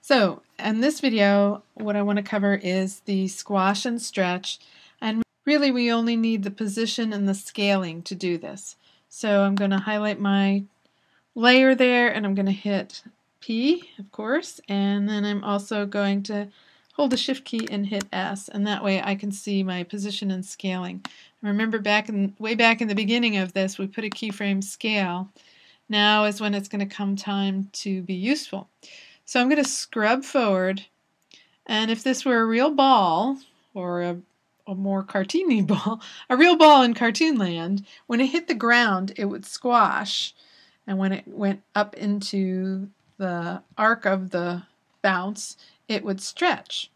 So in this video, what I want to cover is the squash and stretch, and really we only need the position and the scaling to do this. So I'm going to highlight my layer there, and I'm going to hit P, of course, and then I'm also going to hold the Shift key and hit S, and that way I can see my position and scaling. Remember way back in the beginning of this, we put a keyframe scale. Now is when it's going to come time to be useful. So I'm going to scrub forward, and if this were a real ball, or a more cartoony ball, a real ball in cartoon land, when it hit the ground it would squash, and when it went up into the arc of the bounce it would stretch.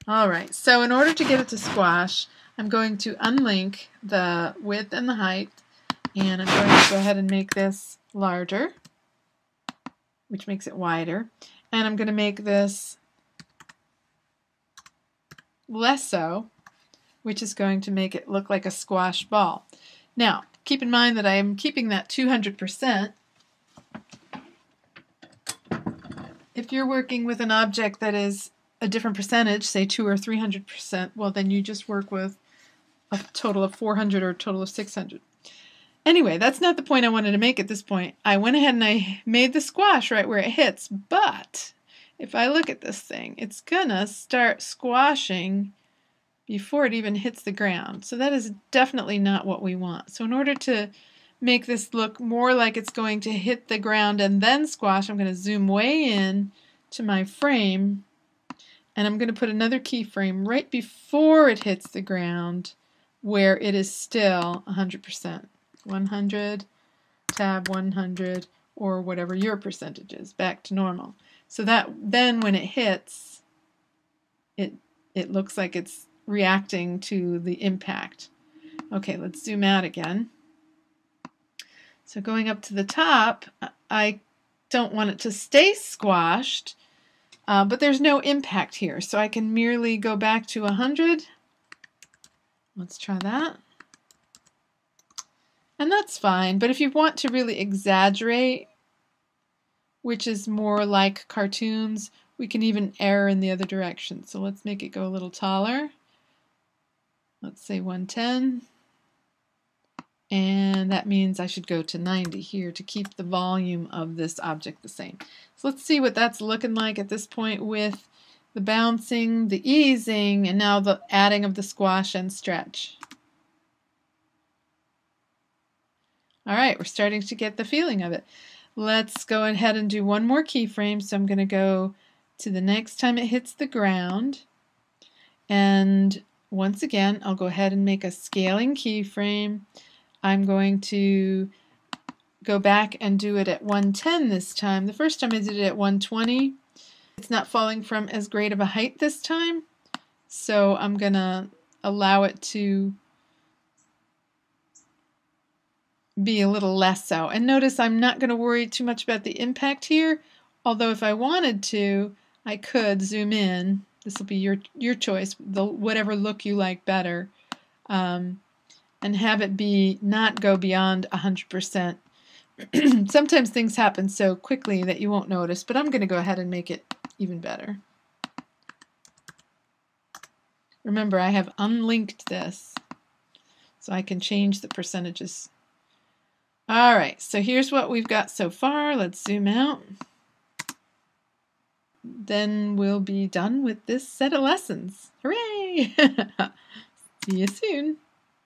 Alright, so in order to get it to squash, I'm going to unlink the width and the height, and I'm going to go ahead and make this larger, which makes it wider. And I'm going to make this less so, which is going to make it look like a squash ball. Now, keep in mind that I am keeping that 200%. If you're working with an object that is a different percentage, say 200 or 300%, well then you just work with a total of 400 or a total of 600. Anyway, that's not the point I wanted to make at this point. I went ahead and I made the squash right where it hits, but if I look at this thing, it's gonna start squashing before it even hits the ground. So that is definitely not what we want. So in order to make this look more like it's going to hit the ground and then squash, I'm going to zoom way in to my frame, and I'm going to put another keyframe right before it hits the ground where it is still 100%. 100, tab 100, or whatever your percentage is, back to normal. So that then when it hits, it looks like it's reacting to the impact. Okay, let's zoom out again. So going up to the top, I don't want it to stay squashed, but there's no impact here, so I can merely go back to 100. Let's try that. And that's fine, but if you want to really exaggerate, which is more like cartoons, we can even err in the other direction. So let's make it go a little taller. Let's say 110. And that means I should go to 90 here to keep the volume of this object the same. So let's see what that's looking like at this point with the bouncing, the easing, and now the adding of the squash and stretch. All right, we're starting to get the feeling of it. Let's go ahead and do one more keyframe. So I'm going to go to the next time it hits the ground. And once again, I'll go ahead and make a scaling keyframe. I'm going to go back and do it at 110 this time. The first time I did it at 120. It's not falling from as great of a height this time. So I'm going to allow it to be a little less so. And notice I'm not going to worry too much about the impact here, although if I wanted to, I could zoom in. This will be your choice, whatever look you like better, and have it be not go beyond 100%. Sometimes things happen so quickly that you won't notice, but I'm going to go ahead and make it even better. Remember, I have unlinked this, so I can change the percentages. All right, so here's what we've got so far. Let's zoom out. Then we'll be done with this set of lessons. Hooray! See you soon.